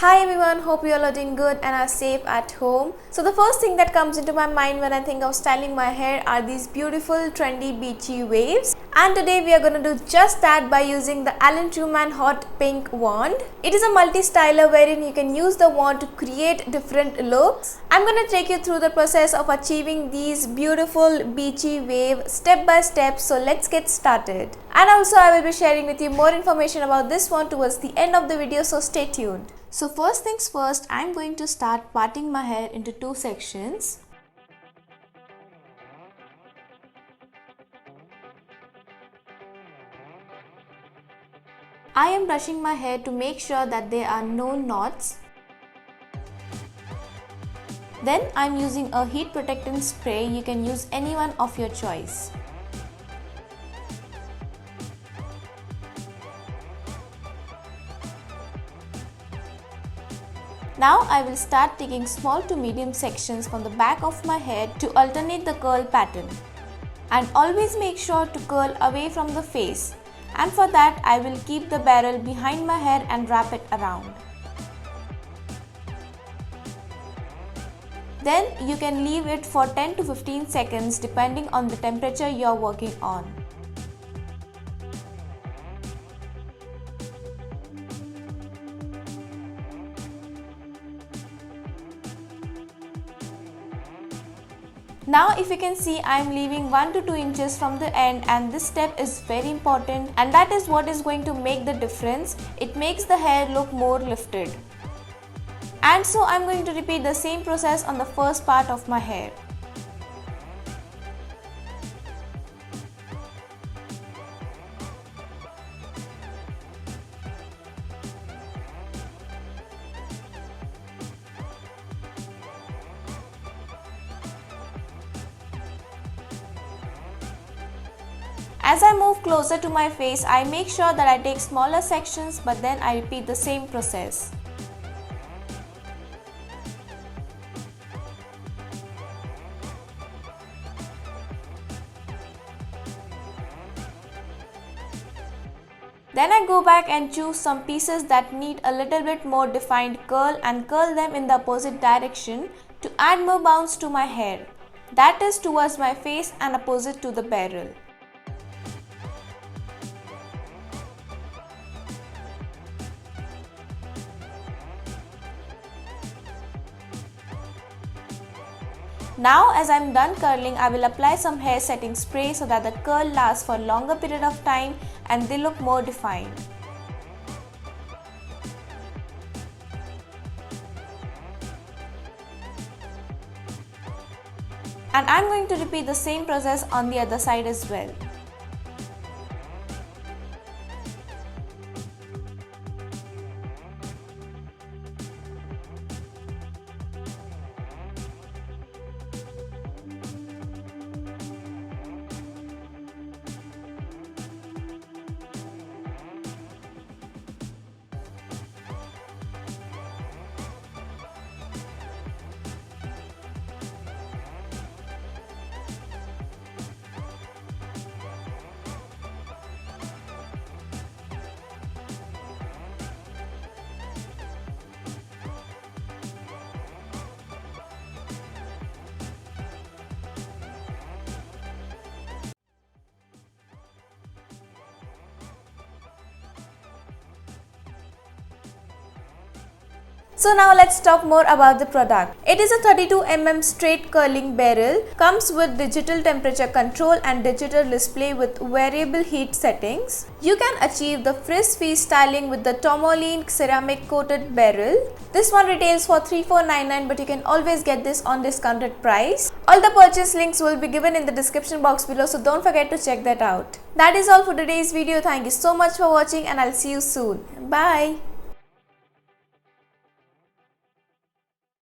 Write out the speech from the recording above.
Hi everyone, hope you all are doing good and are safe at home. So the first thing that comes into my mind when I think of styling my hair are these beautiful trendy beachy waves. And today we are going to do just that by using the Alan Truman Hot Pink wand. It is a multi-styler wherein you can use the wand to create different looks. I'm going to take you through the process of achieving these beautiful beachy wave step by step, so let's get started. And also I will be sharing with you more information about this wand towards the end of the video, so stay tuned. So first things first, I'm going to start parting my hair into two sections. I am brushing my hair to make sure that there are no knots. Then I'm using a heat protectant spray. You can use any one of your choice. Now I will start taking small to medium sections from the back of my hair to alternate the curl pattern. And always make sure to curl away from the face. And for that I will keep the barrel behind my hair and wrap it around. Then you can leave it for 10 to 15 seconds depending on the temperature you are working on. Now if you can see, I am leaving 1 to 2 inches from the end, and this step is very important and that is what is going to make the difference. It makes the hair look more lifted. And so I am going to repeat the same process on the first part of my hair. As I move closer to my face, I make sure that I take smaller sections, but then I repeat the same process. Then I go back and choose some pieces that need a little bit more defined curl and curl them in the opposite direction to add more bounce to my hair. That is towards my face and opposite to the barrel. Now as I am done curling, I will apply some hair setting spray so that the curl lasts for a longer period of time and they look more defined. And I am going to repeat the same process on the other side as well. So now let's talk more about the product. It is a 32 mm straight curling barrel, comes with digital temperature control and digital display with variable heat settings. You can achieve the frizz-free styling with the Tourmaline ceramic coated barrel. This one retails for $34.99, but you can always get this on discounted price. All the purchase links will be given in the description box below, so don't forget to check that out. That is all for today's video. Thank you so much for watching and I'll see you soon. Bye.